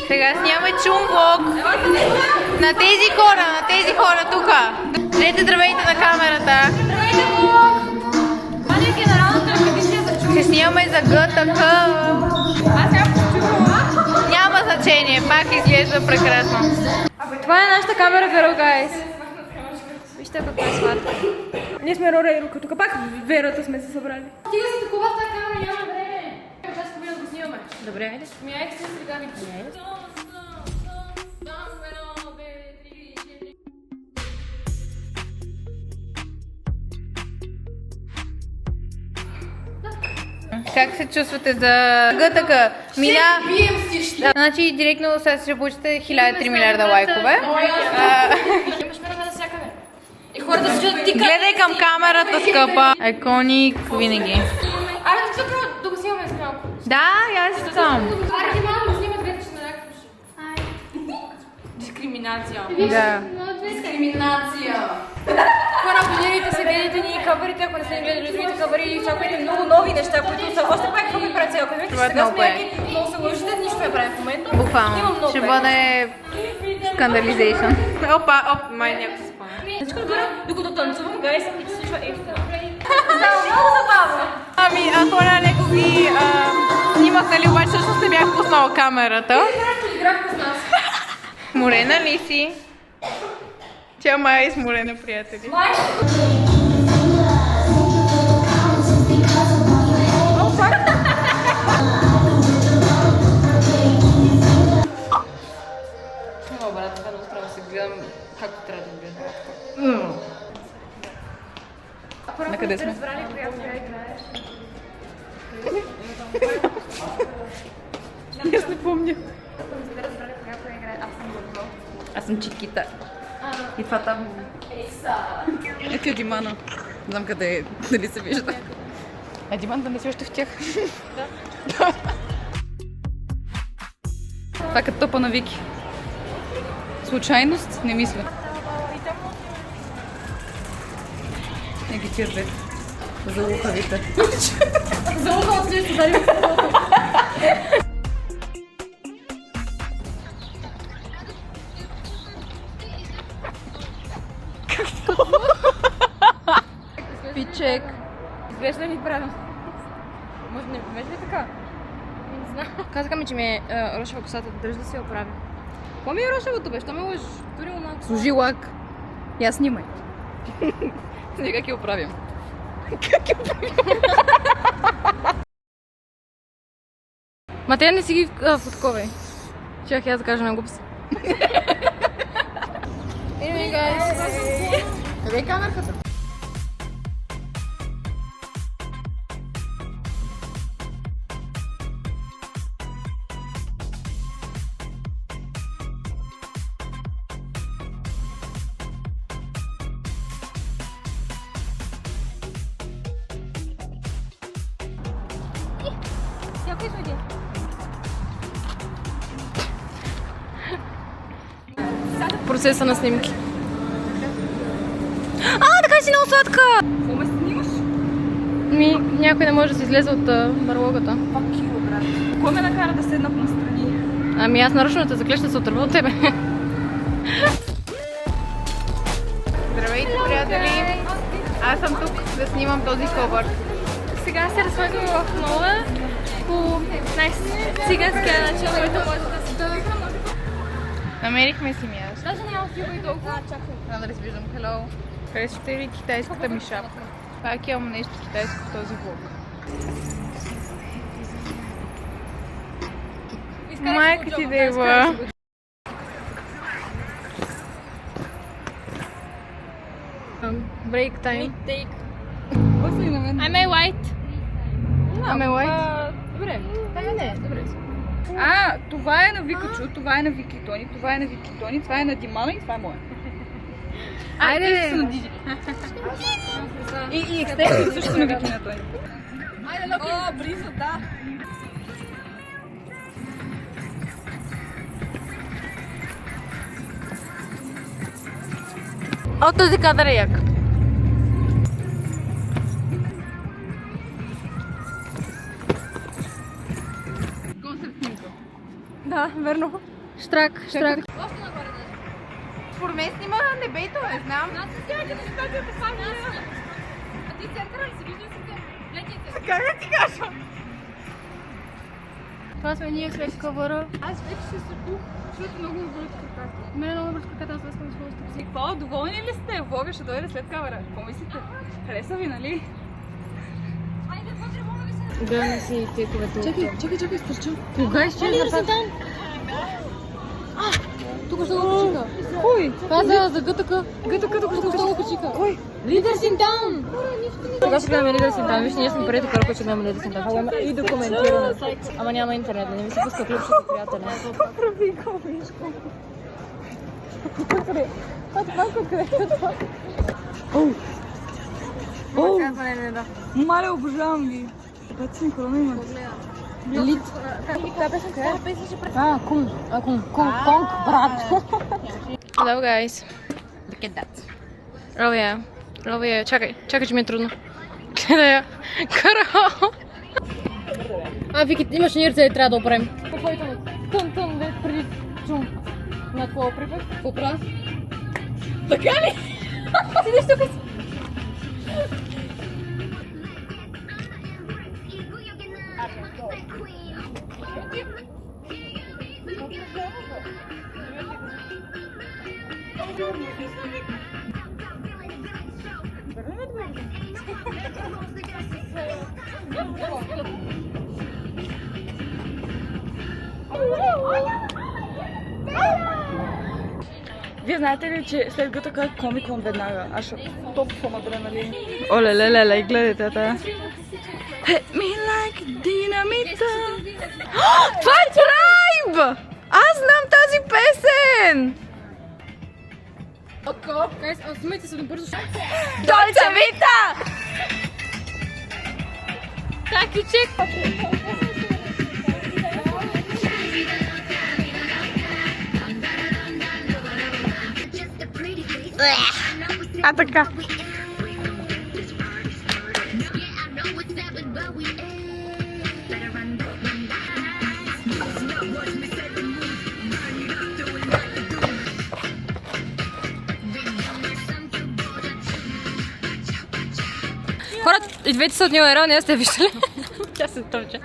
Сега снимаме чум влог на тези хора тука. Дайте здравейте на камерата. Здравейте, влог! Това е генералната репетиция за чум. Ще снимаме за ГТК. Аз сега почувала. Няма значение, пак изглежда прекрасно. Това е нашата камера, Веро, гайс. Вижте какво е сладко. Ние сме Рора и Рука. Тук пак Верата сме се събрали. Стига си такова с тази камера, няма време. Аз да го снимаме. Добре, айде. Смяйте се сега ми. Как се чувствате за ГТК? Миля... Значи директно сега ще получите 1003 милиарда лайкове. Имаш време да всякъде. И хората се чудят ти как... Гледай към камерата, скъпа. Айконик винаги. Аре, тук да го снимаме с малко. Да, аз искам. Аре, ти малко да снимат двете, ще наляка дискриминация. Да. Дискриминация. Хора, абонирайте се, гледайте ни каварите, ако не сте гледали другите кавари, очаквайте много нови неща, които са още пак хубави правят сега. Ако видите, че сега сме яки, много се лъжите, нищо не правим в момента. Има Буквално. много Ще проекти. бъде скандализейшън. Опа, май някой се спомня. Всичко добре, докато танцувам, гайс, и се случва ефта. Става много забавно. Ами, хора, леко ги снимах, нали, обаче всъщност не бях пуснала камерата. Играхте с нас. Сморена ли си? Тя май е сморена, приятели. Май! О, брат, това много справа се гледам както трябва да гледам. На къде сме? Разбрали коя играеш? Аз не помня. Сте разбрали коя играе? Аз съм Бърбо. Аз съм Чикита. И това там. Ето Димана. Не знам къде е, дали се вижда. А Диман да не си още в тях. Да. Това е като топа на Вики. Случайност? Не мисля. Не ги тия две. За лукавите. За ухо от нещо дарим. Пичек. Изглежда ли правилно? Може не беше ли така? Не знам. Казаха ми, че ми е рошева косата. Държа да си я оправя. Какво ми е рошевото бе? Що ме лъжиш? Дори малко. Служи лак. Я снимай. Не, как я оправям? Как я оправям? Ма те не си ги фотковай. Чах я да кажа на глупост. Anyway, guys. Къде е камерката? Всяко изходи. Процеса на снимки. Така си много сладка! Какво ме снимаш? Някой не може да се излезе от барлогата. Брат. Кой ме накара да седна настрани? Ами аз нарочно те заклеща да се отърва от тебе. Здравейте, приятели! Аз съм тук да снимам този кобър. Сега се разходим в мола по най-циганския начин, който може да се даде. Намерихме си място. Даже няма филма и толкова. Чакай. Трябва да развиждам. Hello. Харесвате ли китайската ми шапка? Пак имам нещо китайско в този влог. Майка ти да има. Break time. После на мен. I'm a white. Аме лайк. Добре. Не. Добре. Това е на Викачу, това е на Викитони, това е на Викитони, това е на Димана и това е моя. Айде! И екстенсив също на Вики на Тони. О, близо, да. О, този кадър е як. Да, верно. Штрак. Според мен снима на небето, не знам. А ти центъра ли си? Вижда си летите? Как да ти кажа? Това сме ние след кавъра. Аз вече се събух, защото много болят краката. Мене много бързо краката, аз искам да сходя с И какво, доволни ли сте? Влога ще дойде след камера. Какво мислите? Хареса ви, нали? Гледаме си тековете. Чакай, стърча. Кога изчезна пак? Тук ще го почика. Кой? Това за гътъка. Тук ще го почика. Кой? Leaders in Town! Кога ще гледаме Leaders in Town? Виж, ние сме преди кога ще гледаме Leaders in Town. И документирано. Ама няма интернет, да не ми се пуска клипчето, приятели. Прави ковишко. Мале, обожавам ги. Бати синхрона имат. Лид. Конг, брат. Hello, guys. Look at that. Oh yeah. Чакай, че ми е трудно. Гледай я. Карао. Вики, имаш нирце и трябва да опрем. Тън, преди чум. На твоя припев. Попра. Така ли? Сидиш тук си. Вие знаете ли, че след гътъка е комикон веднага? Аз ще толкова адреналин. Оле, гледайте тая. Hit me like dynamite. Това е Tribe! Аз знам тази песен! Снимайте се набързо. Дольче Вита! Таки чек. А така. Хората, и двете са от Нью Era, не сте виждали? Тя се тъпче.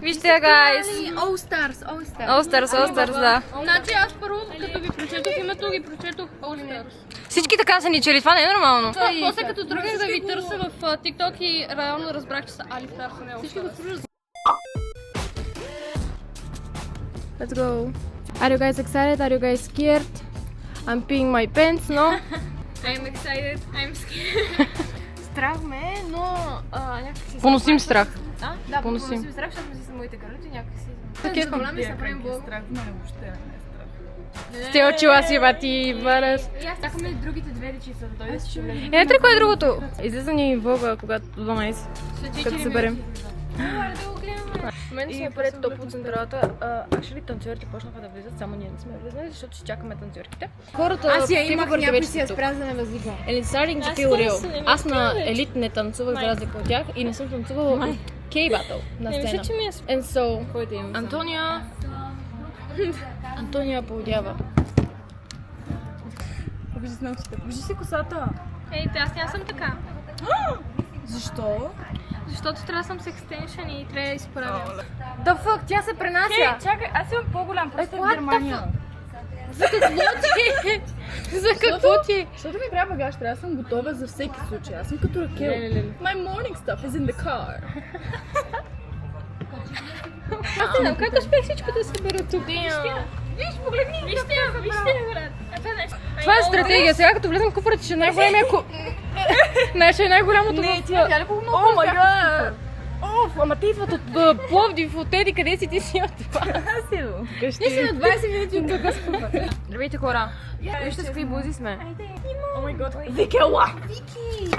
Вижте я, гайс. All Stars. All Stars, да. Значи аз първо, като ви прочетох името, ги прочетох All Stars. Всички така са ни чели, това не е нормално. После като тръгнах да ви търся в TikTok и реално разбрах, че са All Stars, а не All Stars. Let's go. Are you guys excited? Are you guys scared? I'm peeing my pants, no? I'm excited, I'm scared. Страх ме е, но някакси... Поносим страх. Да, поносим. поносим страх, защото си са моите кралите някакси. Такива Заболя ми се правим блог. Страх, но въобще не е страх. Те очила си, бати, барас. И аз чакаме другите две дечица да дойдат, ще влезем. Не тръй, кое е другото? Излиза ни влога, когато до 12, като се съберем. В мен сме пред топло централата. Actually, танцорите почнаха да влизат, само ние не сме влезнали, защото ще чакаме танцорите. Хората, Аз я имах, някой си я спря за невъзлика. And it's starting to feel real. Аз на елит не танцувах за разлика от тях и не съм танцувала от K-Battle на сцена. And so, Антония поудява. Покажи си научите. Покажи си косата. Ей, аз няма съм така. Защо? Защото трябва да съм с екстеншън и трябва да изправя. Да фак, тя се пренася! Чакай, аз имам по-голям, просто в Германия. За какво ти? За какво ти? Защото ми трябва багаж, трябва да съм готова за всеки случай. Аз съм като Ракел. My morning stuff is in the car. Аз не знам, как успех всичко да се бере тук? Виж, погледни! Вижте я, брат! Това е стратегия. Сега като влезем в куфарите, ще е най-големия ще е най-голямото в... Тя ли по-много? О, май гад! Ама те идват от Пловдив, от еди, къде си ти си от това? Ние си на 20 минути от тук с куфар. Здравейте, хора! Вижте с какви бузи сме. О май гад. Вики, ела! Вики!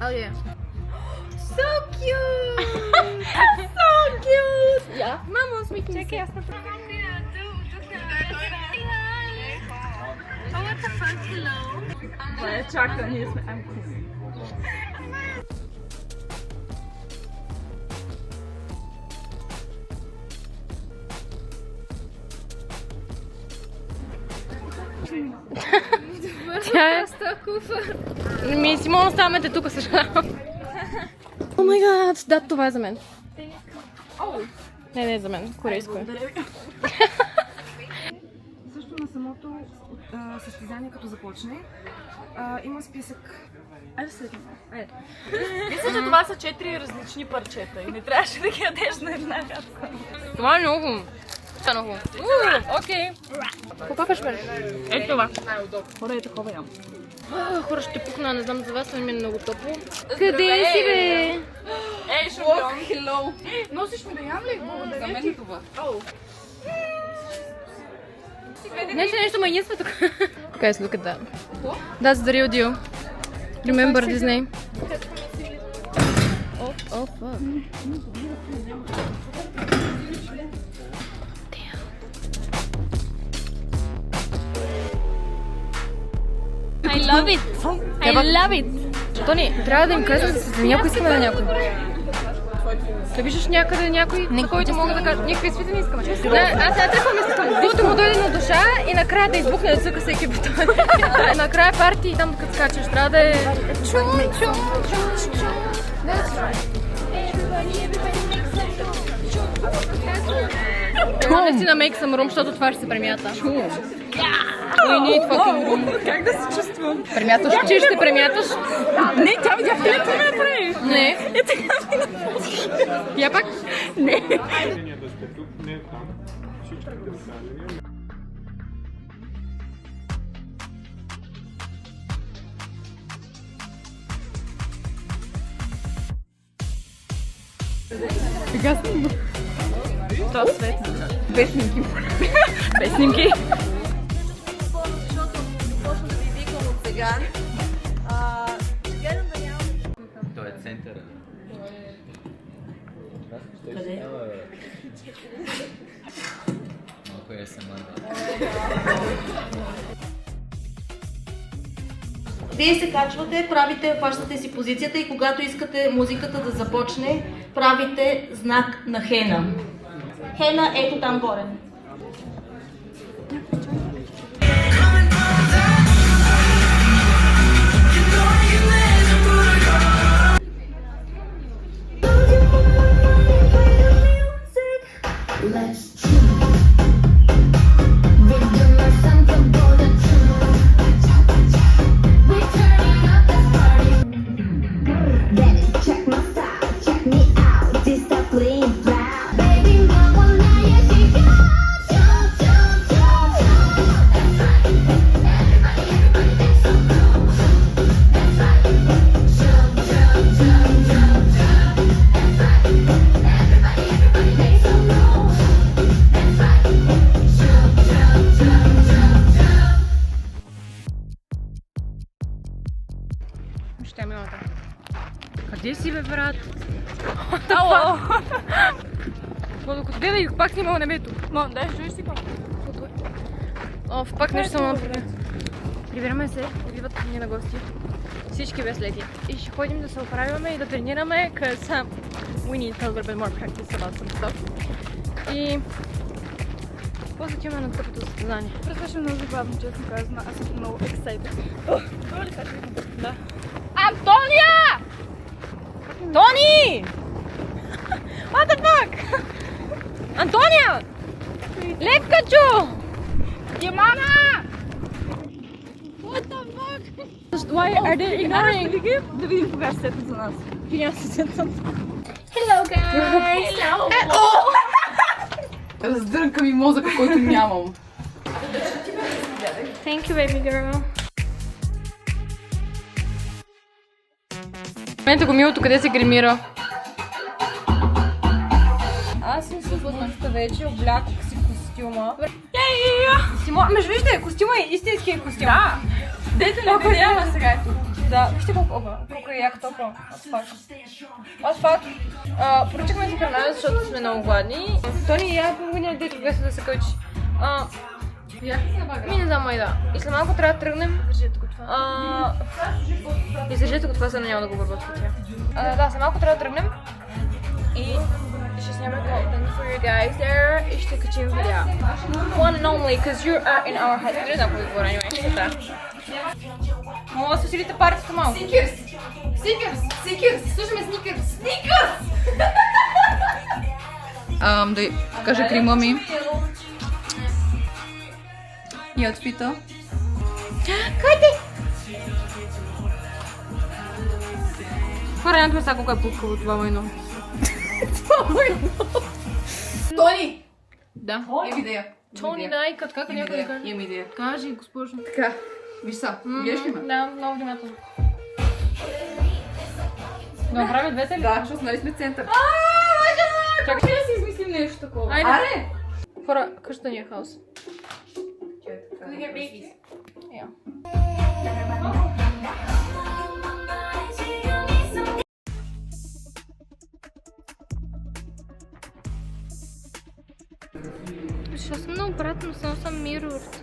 Oh yeah. So cute! So cute! Yeah. Мамо, усмихни се. Чакай, аз направя. What the fuck, hello? Чака, ние сме I'm cool. Тя е... Ми, Симон, оставаме те тук, съжалявам. О май гад, да, това е за мен. Не е за мен, корейско е. Също на самото състезание, като започне, има списък. Айде седим. Мисля, че това са 4 различни парчета и не трябваше да ги ядеш на една хапка. Това е много. Това е много. Окей. Какво пакаш, бе? Ето това. Хора, е такова ям. Хора, ще пукна, не знам за вас, но ми е много топло. Къде си, бе? Ей, шампион. Hello! Носиш ми да ям ли? За мен е това. Нещо манисва тук. Guys, look at that. That's the real deal. Remember this name? Oh, fuck. I love it. I love it. Тони, трябва да им казвам за някой искаме на някой. Да виждаш някъде някой, на който мога да кажа. Никакви свити не искаме. Аз сега тръпвам искам. Дето му дойде на душа и накрая да избухне да цъка всеки бутон. Накрая парти и там като скачаш. Трябва да е... Наистина make some room, защото това ще се премята. We need fucking room. Как да се чувствам? Премяташ. Ти ще премяташ? Не, тя видя в телето ме направи. Не. Е така ми напусна. Я пак? Не. Да сте тук, не там. Всички да кажем. Сега съм. Това свет. Без снимки. Без снимки. Той е центъра. Къде? Малко е самърда. Вие се качвате, правите, фащате си позицията и когато искате музиката да започне, правите знак на Хена. Хена ето там горе. Ще миналата. Къде си, бе, брат? Ало! Къде да и пак снимала на мето? Мо, дай, жуеш си колко. Оф, пак нещо съм направила. Прибираме се, идват ни на гости. Всички без леки. И ще ходим да се оправяме и да тренираме, cause we need a little bit more practice about some stuff. И... после отиваме на тъпото състезание. Предваше много забавно, честно казано. Аз съм много excited. Това ли така? Да. Антония! Тони! What the fuck? Антония! Левкачо! Гимана! What the fuck? Why are they ignoring? Да видим кога ще сетят за нас. Hello guys! Раздърка ми мозъка, който нямам. Thank you baby girl. В момента го милото къде се гримира. Аз съм се възможността вече, облякох си костюма. Симо, между вижте, костюма е истинския костюм. Да! Дете не видяла сега е тук. Да, вижте колко е яко толкова. What fuck? Поръчахме си храна, защото сме много гладни. Тони, я помогни дето веса да се кълчи. Ми не знам, май да. И след малко трябва да тръгнем. Държете го това. Издържете го това, сега няма да го върват в тя. Да, след малко трябва да тръгнем. И ще снимаме content for you guys there. И ще ще качим видео. One and only, because you are in our head. Не знам какво говоря, anyway. Да. Мога да се усилите партията малко. Сникърс! Слушаме Сникърс! Да покажа крима ми. И аутфита. Хора, нямате представа колко е пукаво това войно. Тони! Да. Имам идея. Тони Найкът, как някой да каже? Имам идея. Кажи, госпожо. Така, виж са, гледаш ли ме? Да, много внимателно. Да направим двете ли? Да, защото нали сме център. Чакай да си измислим нещо такова. Айде! Аре! Хора, къщата ни е хаос. Я. Защо съм на обратно, само съм mirrored.